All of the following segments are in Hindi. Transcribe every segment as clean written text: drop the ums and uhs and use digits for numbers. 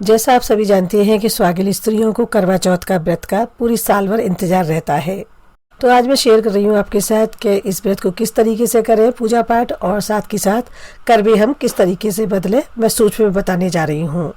जैसा आप सभी जानते हैं कि सुहागिन स्त्रियों को करवा चौथ का व्रत का पूरी साल भर इंतजार रहता है। तो आज मैं शेयर कर रही हूँ आपके साथ कि इस व्रत को किस तरीके से करें, पूजा पाठ, और साथ के साथ करवे हम किस तरीके से बदलें, मैं सूक्ष्म में बताने जा रही हूँ।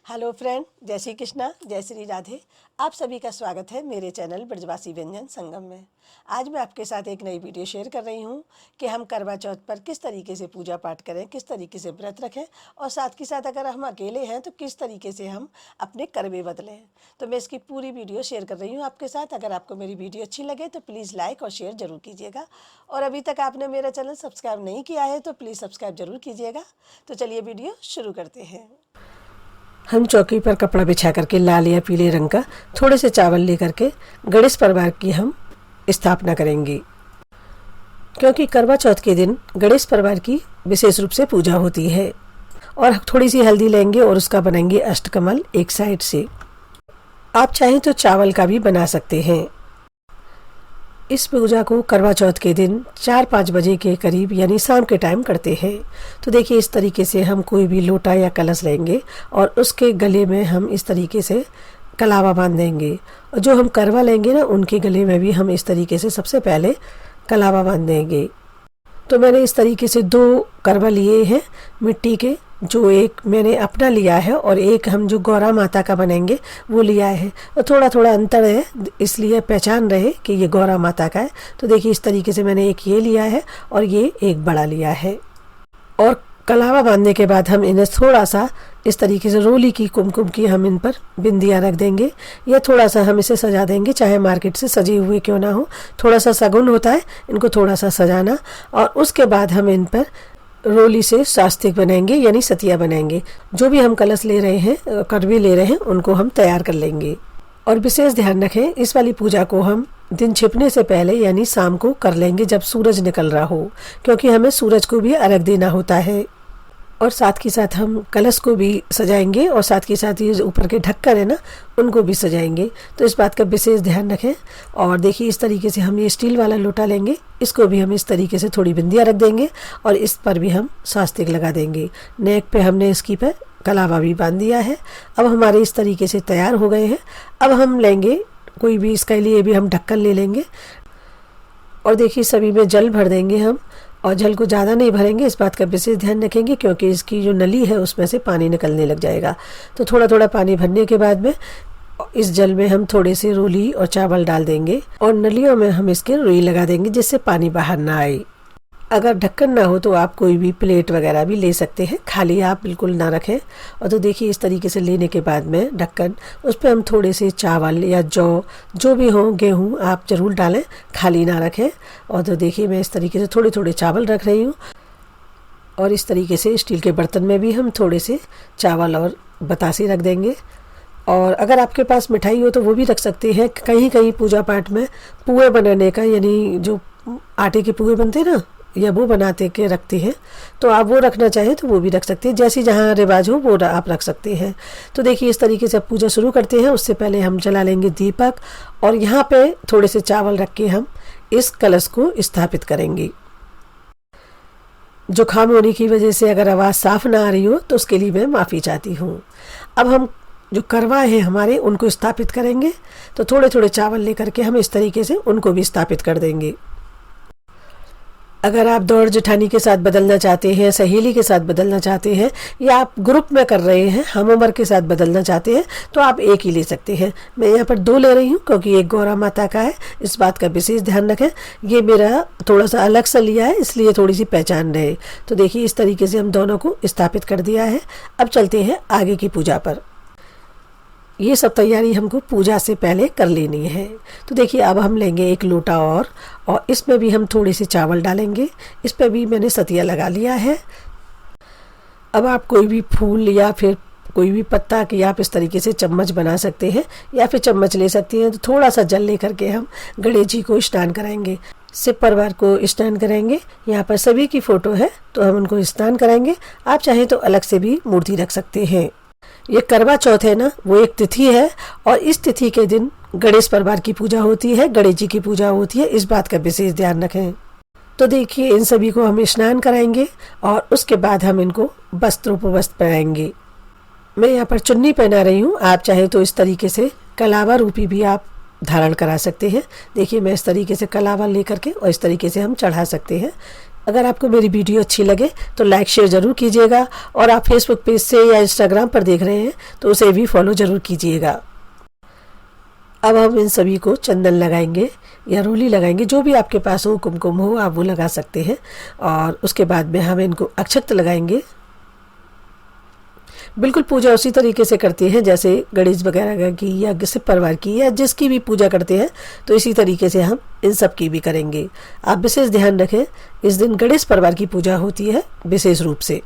हेलो फ्रेंड, जय श्री कृष्णा, जय श्री राधे। आप सभी का स्वागत है मेरे चैनल ब्रजवासी व्यंजन संगम में। आज मैं आपके साथ एक नई वीडियो शेयर कर रही हूँ कि हम करवा चौथ पर किस तरीके से पूजा पाठ करें, किस तरीके से व्रत रखें, और साथ के साथ अगर हम अकेले हैं तो किस तरीके से हम अपने करवे बदलें। तो मैं इसकी पूरी वीडियो शेयर कर रही हूँ आपके साथ। अगर आपको मेरी वीडियो अच्छी लगे तो प्लीज़ लाइक और शेयर ज़रूर कीजिएगा, और अभी तक आपने मेरा चैनल सब्सक्राइब नहीं किया है तो प्लीज़ सब्सक्राइब ज़रूर कीजिएगा। तो चलिए वीडियो शुरू करते हैं। हम चौकी पर कपड़ा बिछा करके लाल या पीले रंग का थोड़े से चावल लेकर के गणेश परिवार की हम स्थापना करेंगे, क्योंकि करवा चौथ के दिन गणेश परिवार की विशेष रूप से पूजा होती है। और थोड़ी सी हल्दी लेंगे और उसका बनाएंगे अष्टकमल एक साइड से। आप चाहें तो चावल का भी बना सकते हैं। इस पूजा को करवा चौथ के दिन 4-5 बजे के करीब यानी शाम के टाइम करते हैं। तो देखिए, इस तरीके से हम कोई भी लोटा या कलश लेंगे और उसके गले में हम इस तरीके से कलावा बांध देंगे, और जो हम करवा लेंगे ना उनके गले में भी हम इस तरीके से सबसे पहले कलावा बांध देंगे। तो मैंने इस तरीके से 2 करवा लिए हैं मिट्टी के, जो एक मैंने अपना लिया है और एक हम जो गौरा माता का बनेंगे वो लिया है। और थोड़ा थोड़ा अंतर है, इसलिए पहचान रहे कि ये गौरा माता का है। तो देखिए, इस तरीके से मैंने एक ये लिया है और ये एक बड़ा लिया है। और कलावा बांधने के बाद हम इन्हें थोड़ा सा इस तरीके से रोली की कुमकुम की हम इन पर बिंदियाँ रख देंगे, या थोड़ा सा हम इसे सजा देंगे, चाहे मार्केट से सजे हुए क्यों ना हो। थोड़ा सा शगुन होता है इनको थोड़ा सा सजाना। और उसके बाद हम इन पर रोली से स्वास्तिक बनाएंगे यानी सतिया बनाएंगे। जो भी हम कलश ले रहे हैं, करवे ले रहे हैं, उनको हम तैयार कर लेंगे। और विशेष ध्यान रखें, इस वाली पूजा को हम दिन छिपने से पहले यानी शाम को कर लेंगे, जब सूरज निकल रहा हो, क्योंकि हमें सूरज को भी अर्घ देना होता है। और साथ के साथ हम कलश को भी सजाएंगे, और साथ के साथ ये ऊपर के ढक्कन है ना उनको भी सजाएंगे। तो इस बात का विशेष ध्यान रखें। और देखिए, इस तरीके से हम ये स्टील वाला लोटा लेंगे, इसको भी हम इस तरीके से थोड़ी बिंदियाँ रख देंगे और इस पर भी हम स्वास्तिक लगा देंगे। नेक पे हमने इसकी पे कलावा भी बांध दिया है। अब हमारे इस तरीके से तैयार हो गए हैं। अब हम लेंगे कोई भी, इसके लिए भी हम ढक्कन ले लेंगे, और देखिए सभी में जल भर देंगे हम। और जल को ज़्यादा नहीं भरेंगे, इस बात का विशेष ध्यान रखेंगे, क्योंकि इसकी जो नली है उसमें से पानी निकलने लग जाएगा। तो थोड़ा थोड़ा पानी भरने के बाद में इस जल में हम थोड़े से रोली और चावल डाल देंगे, और नलियों में हम इसके रुई लगा देंगे जिससे पानी बाहर ना आए। अगर ढक्कन ना हो तो आप कोई भी प्लेट वगैरह भी ले सकते हैं, खाली आप बिल्कुल ना रखें। और तो देखिए, इस तरीके से लेने के बाद में ढक्कन, उस पर हम थोड़े से चावल या जौ जो भी हो, गेहूँ आप ज़रूर डालें, खाली ना रखें। और तो देखिए, मैं इस तरीके से थोड़े थोड़े चावल रख रही हूँ, और इस तरीके से स्टील के बर्तन में भी हम थोड़े से चावल और बतासे रख देंगे। और अगर आपके पास मिठाई हो तो वो भी रख सकते हैं। कहीं कहीं पूजा पाठ में पुए बनाने का, यानी जो आटे के पुए बनते हैं ना, या वो बनाते के रखते हैं, तो आप वो रखना चाहें तो वो भी रख सकते हैं। जैसी जहाँ रिवाज हो वो आप रख सकते हैं। तो देखिए, इस तरीके से आप पूजा शुरू करते हैं। उससे पहले हम जला लेंगे दीपक, और यहाँ पे थोड़े से चावल रख के हम इस कलश को स्थापित करेंगे। जुकाम होने की वजह से अगर आवाज़ साफ ना आ रही हो तो उसके लिए मैं माफ़ी चाहती हूँ। अब हम जो करवा है हमारे उनको स्थापित करेंगे। तो थोड़े थोड़े चावल लेकर के हम इस तरीके से उनको भी स्थापित कर देंगे। अगर आप दौड़ जेठानी के साथ बदलना चाहते हैं, सहेली के साथ बदलना चाहते हैं, या आप ग्रुप में कर रहे हैं, हम उम्र के साथ बदलना चाहते हैं, तो आप एक ही ले सकते हैं। मैं यहाँ पर 2 ले रही हूँ, क्योंकि एक गौरा माता का है। इस बात का विशेष ध्यान रखें, ये मेरा थोड़ा सा अलग सा लिया है, इसलिए थोड़ी सी पहचान रहे। तो देखिए, इस तरीके से हम दोनों को स्थापित कर दिया है। अब चलते हैं आगे की पूजा पर। ये सब तैयारी हमको पूजा से पहले कर लेनी है। तो देखिए, अब हम लेंगे एक लोटा और इसमें भी हम थोड़े से चावल डालेंगे। इस पर भी मैंने सतिया लगा लिया है। अब आप कोई भी फूल या फिर कोई भी पत्ता की आप इस तरीके से चम्मच बना सकते हैं, या फिर चम्मच ले सकते हैं। तो थोड़ा सा जल लेकर के हम गणेश जी को स्नान कराएंगे, शिव परिवार को स्नान कराएंगे। यहाँ पर सभी की फोटो है तो हम उनको स्नान कराएंगे। आप चाहें तो अलग से भी मूर्ति रख सकते हैं। ये करवा चौथ है ना, वो एक तिथि है, और इस तिथि के दिन गणेश परिवार की पूजा होती है, गणेश जी की पूजा होती है। इस बात का विशेष ध्यान रखें। तो देखिए इन सभी को हम स्नान कराएंगे और उसके बाद हम इनको वस्त्रोपवस्त्र पहनाएंगे। मैं यहाँ पर चुन्नी पहना रही हूँ, आप चाहे तो इस तरीके से कलावा रूपी भी आप धारण करा सकते हैं। देखिए मैं इस तरीके से कलावा लेकर के और इस तरीके से हम चढ़ा सकते हैं। अगर आपको मेरी वीडियो अच्छी लगे तो लाइक शेयर ज़रूर कीजिएगा, और आप फेसबुक पेज से या इंस्टाग्राम पर देख रहे हैं तो उसे भी फॉलो ज़रूर कीजिएगा। अब हम इन सभी को चंदन लगाएंगे या रोली लगाएंगे, जो भी आपके पास हो, कुमकुम हो, आप वो लगा सकते हैं। और उसके बाद में हम इनको अक्षत लगाएंगे। बिल्कुल पूजा उसी तरीके से करते हैं जैसे गणेश वगैरह की या शिव परिवार की या जिसकी भी पूजा करते हैं, तो इसी तरीके से हम इन सब की भी करेंगे। आप विशेष ध्यान रखें, इस दिन गणेश परिवार की पूजा होती है विशेष रूप से।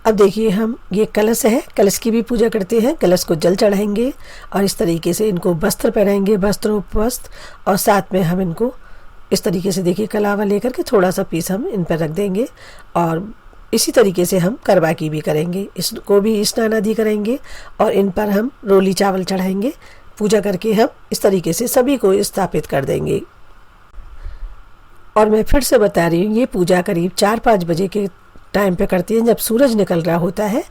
अब देखिए हम ये कलश है, कलश की भी पूजा करते हैं। कलश को जल चढ़ाएंगे और इस तरीके से इनको वस्त्र पहनाएंगे, वस्त्रोपवस्त्र, और साथ में हम इनको इस तरीके से देखिए कलावा लेकर के थोड़ा सा पीस हम इन पर रख देंगे। और इसी तरीके से हम करवा की भी करेंगे, इसको भी स्नान आदि करेंगे और इन पर हम रोली चावल चढ़ाएंगे। पूजा करके हम इस तरीके से सभी को स्थापित कर देंगे। और मैं फिर से बता रही हूँ, ये पूजा करीब 4-5 बजे के टाइम पे करते हैं, जब सूरज निकल रहा होता है।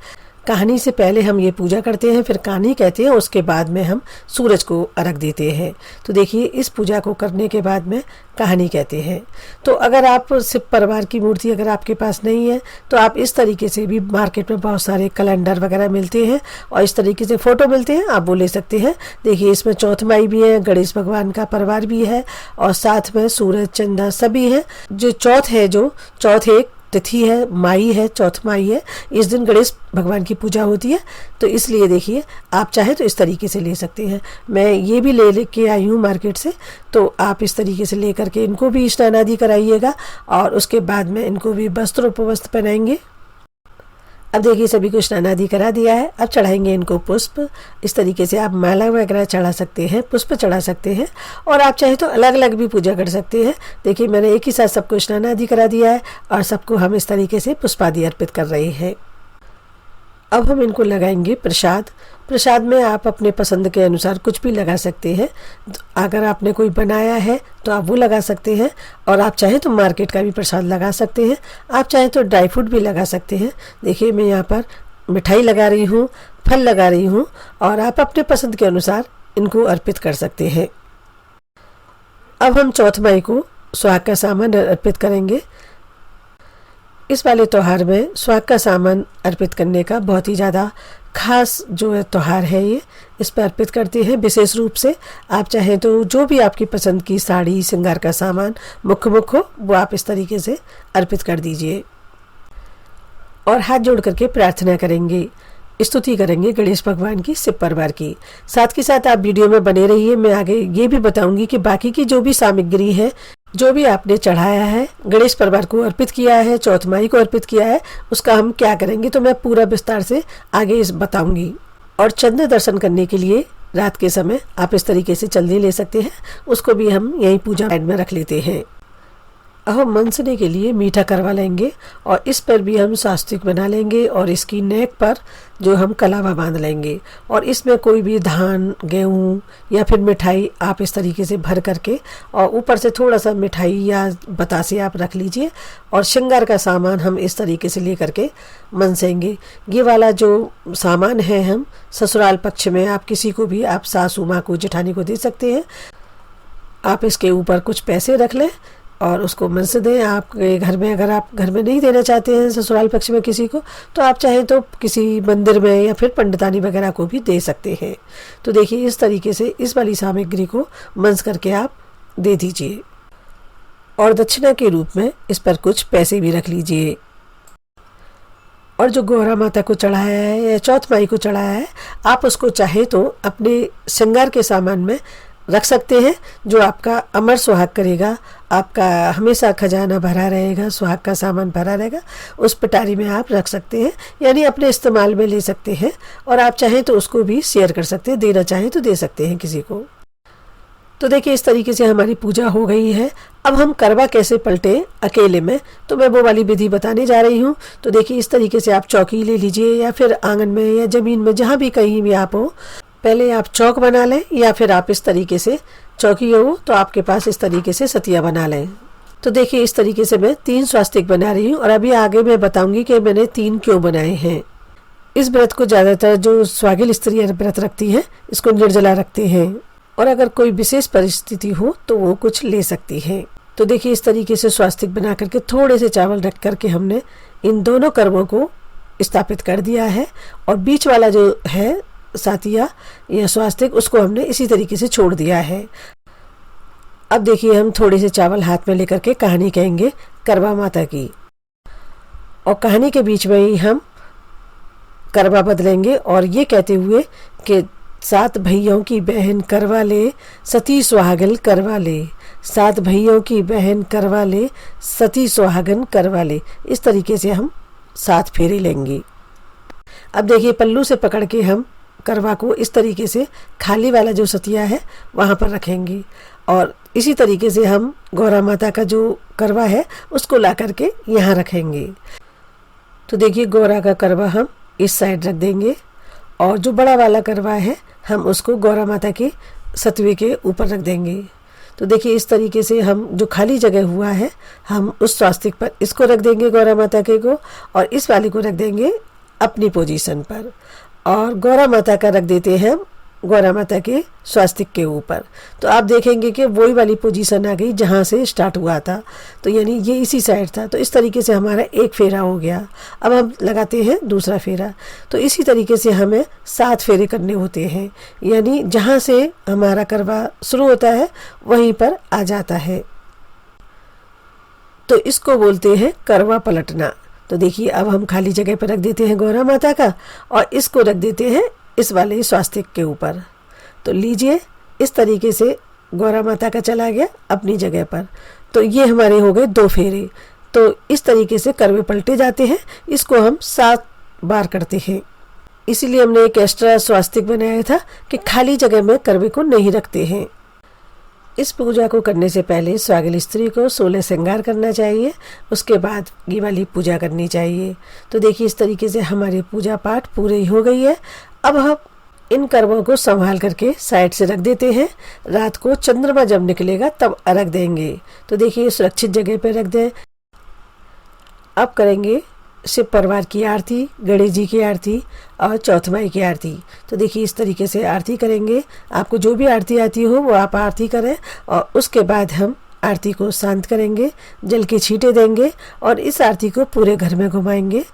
कहानी से पहले हम ये पूजा करते हैं, फिर कहानी कहते हैं, उसके बाद में हम सूरज को अर्घ देते हैं। तो देखिए इस पूजा को करने के बाद में कहानी कहते हैं। तो अगर आप शिव परिवार की मूर्ति अगर आपके पास नहीं है तो आप इस तरीके से भी, मार्केट में बहुत सारे कैलेंडर वगैरह मिलते हैं और इस तरीके से फ़ोटो मिलते हैं, आप वो ले सकते हैं। देखिए इसमें चौथमाई भी है, गणेश भगवान का परिवार भी है और साथ में सूरज चंदा सभी है। जो चौथ है, जो चौथ एक तिथि है, माई है, चौथ माई है, इस दिन गणेश भगवान की पूजा होती है। तो इसलिए देखिए आप चाहे तो इस तरीके से ले सकते हैं। मैं ये भी लेके आई हूँ मार्केट से, तो आप इस तरीके से ले करके इनको भी स्नान आदि कराइएगा और उसके बाद में इनको भी वस्त्रोपवस्त्र पहनाएंगे। अब देखिए सभी को स्नान आदि करा दिया है। अब चढ़ाएंगे इनको पुष्प। इस तरीके से आप माला वगैरह चढ़ा सकते हैं, पुष्प चढ़ा सकते हैं, और आप चाहे तो अलग अलग भी पूजा कर सकते हैं। देखिए मैंने एक ही साथ सबको स्नान आदि करा दिया है और सबको हम इस तरीके से पुष्प आदि अर्पित कर रहे हैं। अब हम इनको लगाएंगे प्रसाद। प्रसाद में आप अपने पसंद के अनुसार कुछ भी लगा सकते हैं। अगर आपने कोई बनाया है तो आप वो लगा सकते हैं, और आप चाहें तो मार्केट का भी प्रसाद लगा सकते हैं, आप चाहें तो ड्राई फ्रूट भी लगा सकते हैं। देखिए मैं यहाँ पर मिठाई लगा रही हूँ, फल लगा रही हूँ, और आप अपने पसंद के अनुसार इनको अर्पित कर सकते हैं। अब हम चौथ माई को सुहाग का सामान अर्पित करेंगे। इस वाले त्यौहार में सुहाग का सामान अर्पित करने का बहुत ही ज़्यादा खास जो है त्यौहार है, ये इस पर अर्पित करते हैं विशेष रूप से। आप चाहें तो जो भी आपकी पसंद की साड़ी, श्रृंगार का सामान मुख्य हो, वो आप इस तरीके से अर्पित कर दीजिए। और हाथ जोड़ करके प्रार्थना करेंगे, स्तुति करेंगे गणेश भगवान की, शिव परिवार की। साथ के साथ आप वीडियो में बने रहिए। मैं आगे ये भी बताऊंगी कि बाकी की जो भी सामग्री है, जो भी आपने चढ़ाया है, गणेश परिवार को अर्पित किया है, चौथ माई को अर्पित किया है, उसका हम क्या करेंगे, तो मैं पूरा विस्तार से आगे इस बताऊंगी। और चंद्र दर्शन करने के लिए रात के समय आप इस तरीके से चलनी ले सकते हैं, उसको भी हम यहीं पूजा साइड में रख लेते हैं। अब हम मनसने के लिए मीठा करवा लेंगे और इस पर भी हम स्वास्तिक बना लेंगे और इसकी नेक पर जो हम कलावा बांध लेंगे, और इसमें कोई भी धान, गेहूँ या फिर मिठाई आप इस तरीके से भर करके, और ऊपर से थोड़ा सा मिठाई या बतासे आप रख लीजिए, और श्रृंगार का सामान हम इस तरीके से ले करके मनसेंगे। ये वाला जो सामान है हम ससुराल पक्ष में आप किसी को भी, आप सासू माँ को, जेठानी को दे सकते हैं। आप इसके ऊपर कुछ पैसे रख लें और उसको मन से दें। आपके घर में, अगर आप घर में नहीं देना चाहते हैं ससुराल पक्ष में किसी को, तो आप चाहें तो किसी मंदिर में या फिर पंडितानी वगैरह को भी दे सकते हैं। तो देखिए इस तरीके से इस वाली सामग्री को मंस करके आप दे दीजिए, और दक्षिणा के रूप में इस पर कुछ पैसे भी रख लीजिए। और जो गौरा माता को चढ़ाया है या चौथ माई को चढ़ाया है, आप उसको चाहे तो अपने श्रृंगार के सामान में रख सकते हैं, जो आपका अमर सुहाग करेगा, आपका हमेशा खजाना भरा रहेगा, सुहाग का सामान भरा रहेगा, उस पिटारी में आप रख सकते हैं, यानी अपने इस्तेमाल में ले सकते हैं। और आप चाहें तो उसको भी शेयर कर सकते हैं, देना चाहें तो दे सकते हैं किसी को। तो देखिए इस तरीके से हमारी पूजा हो गई है। अब हम करवा कैसे पलटे अकेले में, तो मैं वो वाली विधि बताने जा रही हूँ। तो देखिए इस तरीके से आप चौकी ले लीजिए, या फिर आंगन में या ज़मीन में, जहाँ भी कहीं भी आप हो, पहले आप चौक बना लें, या फिर आप इस तरीके से चौकी हो तो आपके पास इस तरीके से सतिया बना लें। तो देखिए इस तरीके से मैं 3 स्वास्तिक बना रही हूँ और अभी आगे मैं बताऊंगी कि मैंने 3 क्यों बनाए हैं। इस व्रत को ज़्यादातर जो स्वागिल स्त्रियाँ व्रत रखती हैं इसको निर्जला रखते हैं, और अगर कोई विशेष परिस्थिति हो तो वो कुछ ले सकती है। तो देखिए इस तरीके से स्वास्तिक बना करके थोड़े से चावल रख करके हमने इन दोनों कर्मों को स्थापित कर दिया है, और बीच वाला जो है सातिया या स्वास्तिक उसको हमने इसी तरीके से छोड़ दिया है। अब देखिए हम थोड़े से चावल हाथ में लेकर के कहानी कहेंगे करवा माता की, और कहानी के बीच में ही हम करवा बदलेंगे और ये कहते हुए कि 7 भैयों की बहन करवा ले, सती सुहागन करवा ले, 7 भैयों की बहन करवा ले, सती सुहागन करवा ले। इस तरीके से हम 7 फेरे लेंगे। अब देखिए पल्लू से पकड़ के हम करवा को इस तरीके से खाली वाला जो सतिया है वहाँ पर रखेंगे, और इसी तरीके से हम गौरा माता का जो करवा है उसको ला करके यहाँ रखेंगे। तो देखिए गौरा का करवा हम इस साइड रख देंगे, और जो बड़ा वाला करवा है हम उसको गौरा माता के सतवे के ऊपर रख देंगे। तो देखिए इस तरीके से हम जो खाली जगह हुआ है हम उस स्वास्तिक पर इसको रख देंगे गौरा माता के को, और इस वाली को रख देंगे अपनी पोजीशन पर, और गौरा माता का रख देते हैं गौरा माता के स्वास्तिक के ऊपर। तो आप देखेंगे कि वही वाली पोजीशन आ गई जहाँ से स्टार्ट हुआ था, तो यानी ये इसी साइड था। तो इस तरीके से हमारा एक फेरा हो गया। अब हम लगाते हैं दूसरा फेरा। तो इसी तरीके से हमें 7 फेरे करने होते हैं, यानी जहाँ से हमारा करवा शुरू होता है वहीं पर आ जाता है। तो इसको बोलते हैं करवा पलटना। तो देखिए अब हम खाली जगह पर रख देते हैं गौरा माता का, और इसको रख देते हैं इस वाले स्वास्तिक के ऊपर। तो लीजिए इस तरीके से गौरा माता का चला गया अपनी जगह पर। तो ये हमारे हो गए 2 फेरे। तो इस तरीके से करवे पलटे जाते हैं। इसको हम 7 बार करते हैं। इसीलिए हमने एक एक्स्ट्रा स्वास्तिक बनाया था कि खाली जगह में करवे को नहीं रखते हैं। इस पूजा को करने से पहले स्वागिल स्त्री को 16 श्रृंगार करना चाहिए, उसके बाद ये वाली पूजा करनी चाहिए। तो देखिए इस तरीके से हमारी पूजा पाठ पूरी हो गई है। अब हम इन कर्मों को संभाल करके साइड से रख देते हैं। रात को चंद्रमा जब निकलेगा तब अर्घ देंगे। तो देखिए सुरक्षित जगह पर रख दें। अब करेंगे शिव परिवार की आरती, गणेश जी की आरती और चौथमाई की आरती। तो देखिए इस तरीके से आरती करेंगे। आपको जो भी आरती आती हो वो आप आरती करें, और उसके बाद हम आरती को शांत करेंगे, जल के छींटे देंगे और इस आरती को पूरे घर में घुमाएंगे।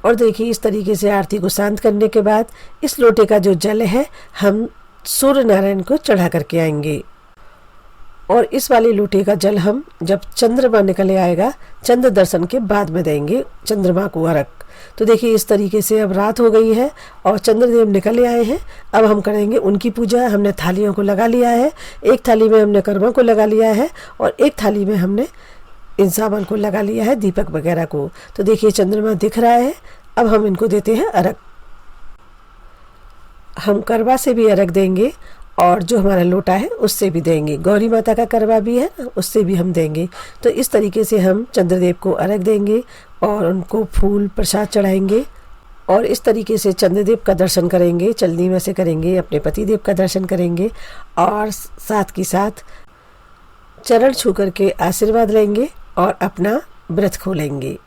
और देखिए इस तरीके से आरती को शांत करने के बाद इस लोटे का जो जल है हम सूर्य नारायण को चढ़ा करके आएंगे, और इस वाले लोटे का जल हम जब चंद्रमा निकले आएगा चंद्र दर्शन के बाद में देंगे चंद्रमा को अर्घ। तो देखिए इस तरीके से अब रात हो गई है और चंद्रदेव निकले आए हैं। अब हम करेंगे उनकी पूजा। हमने थालियों को लगा लिया है। एक थाली में हमने कर्मा को लगा लिया है, और एक थाली में हमने इन सामान को लगा लिया है, दीपक वगैरह को। तो देखिए चंद्रमा दिख रहा है। अब हम इनको देते हैं अर्घ। हम करवा से भी अर्घ देंगे, और जो हमारा लोटा है उससे भी देंगे। गौरी माता का करवा भी है ना, उससे भी हम देंगे। तो इस तरीके से हम चंद्रदेव को अर्घ देंगे और उनको फूल प्रसाद चढ़ाएंगे, और इस तरीके से चंद्रदेव का दर्शन करेंगे। चलनी में से करेंगे, अपने पतिदेव का दर्शन करेंगे, और साथ के साथ चरण छू करके आशीर्वाद लेंगे और अपना व्रत खोलेंगे।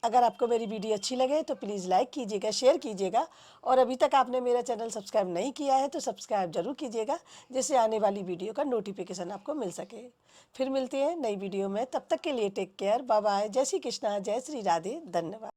अगर आपको मेरी वीडियो अच्छी लगे तो प्लीज़ लाइक कीजिएगा, शेयर कीजिएगा, और अभी तक आपने मेरा चैनल सब्सक्राइब नहीं किया है तो सब्सक्राइब जरूर कीजिएगा, जिससे आने वाली वीडियो का नोटिफिकेशन आपको मिल सके। फिर मिलते हैं नई वीडियो में। तब तक के लिए टेक केयर, बाय बाय। जय श्री कृष्णा, जय श्री राधे, धन्यवाद।